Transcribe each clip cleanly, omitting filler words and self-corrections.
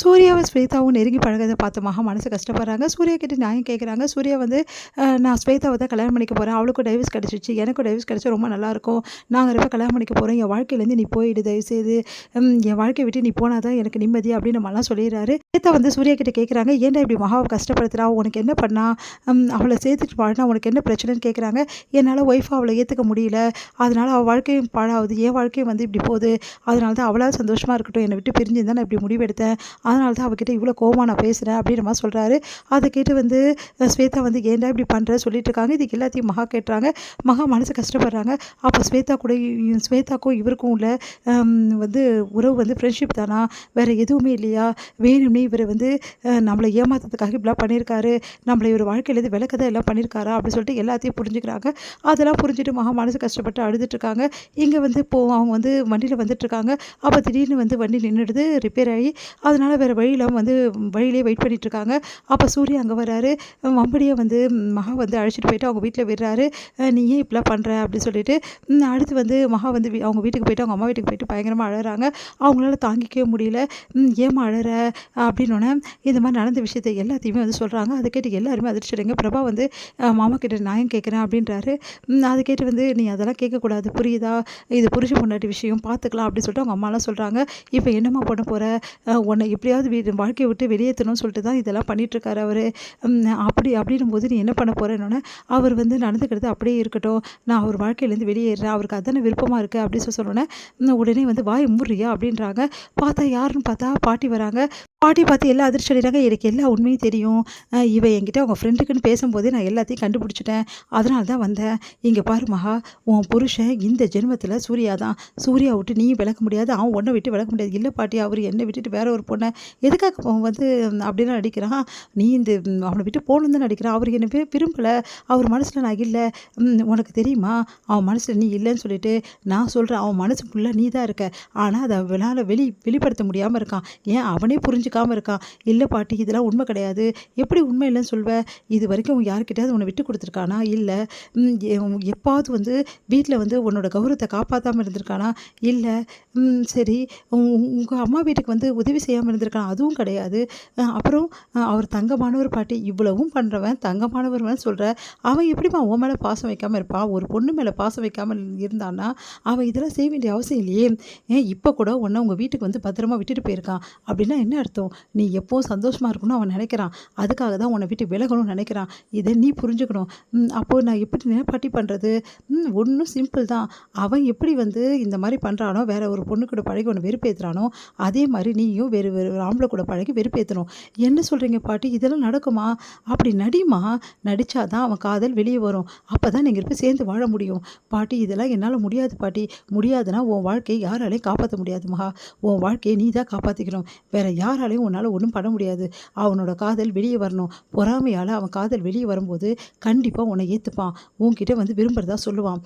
சூர்யாவும் ஸ்வேதாவும் நெருங்கி பழகுறத பார்த்து மகா மனசு கஷ்டப்படுறாங்க. சூர்யா கிட்ட நியாயம் கேட்குறாங்க. சூர்யா வந்து நான் ஸ்வேதாவ தான் கல்யாணம் பண்ணிக்க போறேன். அவளுக்கும் டைவர்ஸ் கிடைச்சிருச்சு. எனக்கும் டைவர்ஸ் கிடைச்சா ரொம்ப நல்லாயிருக்கும். நாங்க 2 பேரும் கல்யாணம் பண்ணிக்க போறோம். என் வாழ்க்கையிலேருந்து நீ போயிடு தயவுசெய்து. என் வாழ்க்கைய விட்டு நீ போனா தான் எனக்கு நிம்மதி அப்படின்னு நம்மலாம் சொல்லிடுறாரு. ஸ்வேதா வந்து சூர்யா கிட்ட கேட்குறாங்க, ஏன்டா இப்படி மகாவ கஷ்டப்படுத்துறா? உனக்கு என்ன பண்ணா? அவள சேர்த்துட்டு வாழனா உனக்கு என்ன பிரச்சனைன்னு கேட்குறாங்க. என்னால ஒய்ஃபா அவள ஏத்துக்க முடியல. அதனால அவ வாழ்க்கையும் பாழாவுது. என் வாழ்க்கையும் வந்து இப்படி போகுது. அதனால தான் அவளாவது சந்தோஷமா இருக்கட்டும். என்னை விட்டு பிரிஞ்சிருந்தா நான் இப்படி முடிவெடுத்தேன். அதனால தான் அவகிட்ட இவ்வளோ கோவமா நான் பேசுகிறேன் அப்படின்ற மாதிரி சொல்கிறாரு. அதை கேட்டு வந்து ஸ்வேதா வந்து ஏன்டா இப்படி பண்ணுற சொல்லிட்டு இருக்காங்க. இதுக்கு எல்லாத்தையும் மகா கேட்டுறாங்க. மகா மனசு கஷ்டப்படுறாங்க. அப்போ ஸ்வேதாக்கும் இவருக்கும் உள்ள வந்து உறவு வந்து ஃப்ரெண்ட்ஷிப் தானா, வேறு எதுவுமே இல்லையா? வேணும்னே இவர் வந்து நம்மளை ஏமாத்துறதுக்காக இப்படிலாம் பண்ணியிருக்காரு, நம்மளை இவர் வாழ்க்கையிலேருந்து விளக்க எல்லாம் பண்ணியிருக்காரா அப்படின்னு சொல்லிட்டு எல்லாத்தையும் புரிஞ்சுக்கிறாங்க. அதெல்லாம் புரிஞ்சுட்டு மகா மனசு கஷ்டப்பட்டு அழுதுட்டுருக்காங்க. இங்கே வந்து அவங்க வந்து வண்டியில் வந்துட்டுருக்காங்க. அப்போ திடீர்னு வந்து வண்டி நின்றுடுது, ரிப்பேர் ஆகி. அதனால் வேறு வழி இல்லாமல் வந்து வழியிலே வெயிட் பண்ணிகிட்ருக்காங்க. அப்போ சூர்யா அங்கே வராரு. வம்படியாக வந்து மகா வந்து அழைச்சிட்டு போயிட்டு அவங்க வீட்டில் விடுறாரு. நீ ஏன் இப்படிலாம் பண்ணுற அப்படின்னு சொல்லிட்டு. அடுத்து வந்து மகா வந்து அவங்க வீட்டுக்கு போயிட்டு அவங்க அம்மா வீட்டுக்கு போயிட்டு பயங்கரமாக அழறாங்க. அவங்களால தாங்கிக்கவே முடியல. ஏம்மா அழற அப்படின்னோடனே இந்த மாதிரி நடந்த விஷயத்த எல்லாத்தையுமே வந்து சொல்கிறாங்க. அதை கேட்டு எல்லாருமே அதிர்ச்சிடுங்க. பிரபா வந்து மாமா கிட்ட நியாயம் கேட்குறேன் அப்படின்றாரு. அதை கேட்டு வந்து நீ அதெல்லாம் கேட்கக்கூடாது புரியுதா, இது புருஷன் பொண்டாட்டி விஷயம் பார்த்துக்கலாம் அப்படின்னு சொல்லிட்டு அவங்க அம்மாலாம் சொல்கிறாங்க. இப்போ என்னம்மா பண்ண போகிற, உன்னை எப்படியாவது வாழ்க்கையை விட்டு வெளியேற்றணும்னு சொல்லிட்டு தான் இதெல்லாம் பண்ணிகிட்ருக்காரு அவர். அப்படின்னும்போது நீ என்ன பண்ண போகிறேன்னொன்னே அவர் வந்து நடந்துக்கிறது அப்படியே இருக்கட்டும், நான் அவர் வாழ்க்கையிலேருந்து வெளியேறேன், அவருக்கு அதானே விருப்பமாக இருக்குது அப்படின்னு சொன்னோன்னே உடனே வந்து வாய் மூடுறியா அப்படின்றாங்க. பார்த்தா யாருன்னு பார்த்தா பாட்டி வராங்க. பாட்டி பார்த்து எல்லாம் அதிர்ச்சி அடைகிறாங்க. எனக்கு எல்லா உண்மையும் தெரியும். இவ என்கிட்ட அவங்க ஃப்ரெண்டுக்குன்னு பேசும்போதே நான் எல்லாத்தையும் கண்டுபிடிச்சிட்டேன். அதனால தான் வந்தேன். இங்கே பாரு மகா, உன் புருஷன் இந்த ஜென்மத்தில் சூர்யா தான். சூர்யா விட்டு நீயும் விளக்க முடியாது, அவன் உன்னை விட்டு விளக்க முடியாது. இல்லை பாட்டி, அவர் என்னை விட்டுட்டு வேற ஒரு பொண்ணை எதுக்காக அவன் வந்து அப்படிலாம் நடிக்கிறான்? நீ இந்த அவனை விட்டு போகணுன்னு தான் நடிக்கிறான். அவர் என்னை விரும்பலை. அவர் மனசில் நான் இல்லை. உனக்கு தெரியுமா அவன் மனசில் நீ இல்லைன்னு சொல்லிட்டு நான் சொல்கிறேன். அவன் மனசு ஃபுல்லாக நீ தான் இருக்க. ஆனால் அதை அவனால் வெளிப்படுத்த முடியாமல் இருக்கான். ஏன் அவனே புரிஞ்சுக்காமல் இருக்கான். இல்லை பாட்டி, இதெல்லாம் உண்மை கிடையாது. எப்படி உண்மை இல்லைன்னு சொல்வேன்? இது வரைக்கும் யார்கிட்டயாவது உன்னை விட்டு கொடுத்துருக்கானா? இல்லை. எப்பாவது வந்து வீட்டில் வந்து உன்னோட கௌரவத்தை காப்பாற்றாமல் இருந்திருக்கானா? இல்லை. சரி, உங்கள் அம்மா வீட்டுக்கு வந்து உதவி செய்யாமல் இருந்திருக்கானா? அதுவும் கிடையாது. அப்புறம் அவர் தங்கமானவர் பாட்டி, இவ்வளவும் பண்ணுறவன் தங்கமானவர்னு சொல்கிற, அவன் எப்படிமா உன் மேலே பாசம் வைக்காமல் இருப்பான்? ஒரு பொண்ணு மேலே பாசம் வைக்காமல் இருந்தான்னா அவன் இதெல்லாம் செய்ய வேண்டிய அவசியம் இல்லையே. இப்போ கூட உன்னை உங்கள் வீட்டுக்கு வந்து பத்திரமா விட்டுட்டு போயிருக்கான். அப்படின்னா என்ன அர்த்தம்? நீ எப்போவும் சந்தோஷமாக இருக்கணும்னு அவன் நினைக்கிறான். அதுக்காக தான் உன்னை விட்டு விலகணும்னு நினைக்கிறான். இதை நீ புரிஞ்சுக்கணும். அப்போது நான் எப்படி பாட்டி பண்ணுறது? ஒன்றும் சிம்பிள் தான். அவன் எப்படி வந்து இந்த மாதிரி பண்ணுறானோ, வேற ஒரு பொண்ணு கூட பழகி ஒன்று வெறுப்பேற்றுறானோ, அதே மாதிரி நீயும் வேறு வேறு ஒரு ஆம்பளை கூட பழகி வெறுப்பேற்றணும். என்ன சொல்கிறீங்க பாட்டி, இதெல்லாம் நடக்குமா? அப்படி நடிமா, நடித்தா தான் அவன் காதல் வெளியே வரும். அப்போ தான் நீங்கள் போய் சேர்ந்து வாழ முடியும். பாட்டி, இதெல்லாம் என்னால் முடியாது பாட்டி. முடியாதுன்னா உன் வாழ்க்கையை யாராலையும் காப்பாற்ற முடியாது மகா. உன் வாழ்க்கையை நீ தான் காப்பாற்றிக்கணும். வேற யாராலையும் உன்னால் ஒன்றும் பண்ண முடியாது. அவனோட காதல் வெளியே வரணும். பொறாமையால் அவன் காதல் வெளியே வரும்போது கண்டிப்பாக உன்னை ஏற்றுப்பான். உன்கிட்ட வந்து விரும்புகிறதா சொல்லுவான்.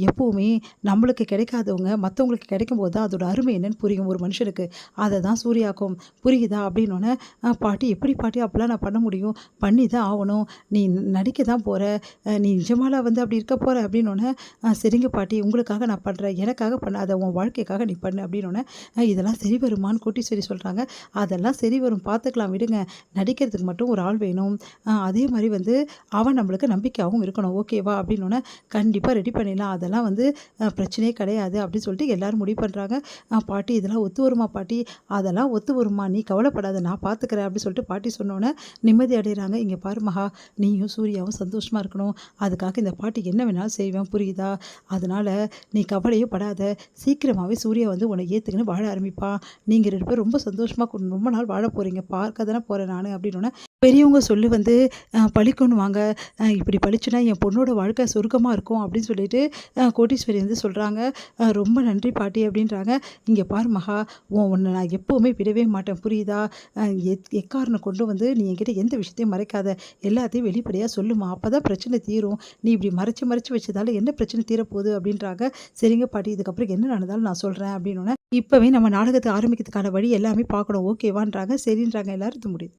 எப்போவுமே நம்மளுக்கு கிடைக்காதவங்க மற்றவங்களுக்கு கிடைக்கும் போது தான் அதோட அருமை என்னன்னு புரியும் ஒரு மனுஷனுக்கு. அதை தான் சூர்யாக்கும் புரியுதா அப்படின்னோடனே, பாட்டி எப்படி பாட்டி அப்படிலாம் நான் பண்ண முடியும்? பண்ணி தான் ஆகணும். நீ நடிக்க தான் போகிற, நீ நிஜமால வந்து அப்படி இருக்க போகிற அப்படின்னோடனே, சரிங்க பாட்டி, உங்களுக்காக நான் பண்ணுறேன், எனக்காக பண்ணாத, உன் வாழ்க்கைக்காக நீ பண்ணு அப்படின்னோடனே, இதெல்லாம் சரி வருமான்னு கோட்டீஸ்வரி சொல்கிறாங்க. அதெல்லாம் சரி வரும், பார்த்துக்கலாம் விடுங்க. நடிக்கிறதுக்கு மட்டும் ஒரு ஆள் வேணும். அதே மாதிரி வந்து அவன் நம்மளுக்கு நம்பிக்கையாகவும் இருக்கணும். ஓகேவா அப்படின்னோடனே, கண்டிப்பாக ரெடி பண்ணிடலாம், அதெல்லாம் வந்து பிரச்சனையே கிடையாது அப்படின்னு சொல்லிட்டு எல்லோரும் முடிவு பண்ணுறாங்க. பாட்டி, இதெல்லாம் ஒத்து வருமா பாட்டி? அதெல்லாம் ஒத்து வருமா, நீ கவலைப்படாத, நான் பார்த்துக்கிறேன் அப்படின்னு சொல்லிட்டு பாட்டி சொன்னோன்னே நிம்மதி அடைகிறாங்க. இங்கே பாரு மகா, நீயும் சூர்யாவும் சந்தோஷமாக இருக்கணும். அதுக்காக இந்த பாட்டி என்ன வேணாலும் செய்வேன் புரியுதா? அதனால் நீ கவலையே படாத. சீக்கிரமாகவே சூர்யா வந்து உன்னை ஏற்றுக்குன்னு வாழ ஆரம்பிப்பான். நீங்கள் 2 பேரும் ரொம்ப சந்தோஷமாக ரொம்ப நாள் வாழ போகிறீங்க. பார்க்க தானே போகிறேன் நான் அப்படின்னோடனே, பெரியவங்க சொல்லி வந்து பழிக்கணும் வாங்க. இப்படி பழிச்சுன்னா என் பொண்ணோட வாழ்க்கை சொர்க்கமாக இருக்கும் அப்படின்னு சொல்லிட்டு கோட்டீஸ்வரி வந்து சொல்கிறாங்க. ரொம்ப நன்றி பாட்டி அப்படின்றாங்க. இங்கே பாரு மகா, உன்னை நான் எப்போவுமே விடவே மாட்டேன் புரியுதா? எக்காரணம் கொண்டு வந்து நீ என்கிட்ட எந்த விஷயத்தையும் மறைக்காத, எல்லாத்தையும் வெளிப்படையாக சொல்லுமா, அப்போ தான் பிரச்சனை தீரும். நீ இப்படி மறைச்சு வச்சதால என்ன பிரச்சனை தீரப்போகுது அப்படின்றாங்க. சரிங்க பாட்டி, இதுக்கப்புறம் என்ன நடந்தாலும் நான் சொல்கிறேன் அப்படின்னோடனே, இப்போவே நம்ம நாடகத்தை ஆரம்பிக்கிறதுக்கான வழி எல்லாமே பார்க்கணும் ஓகேவான்றாங்க. சரின்றாங்க. எல்லாரும் முடியுது.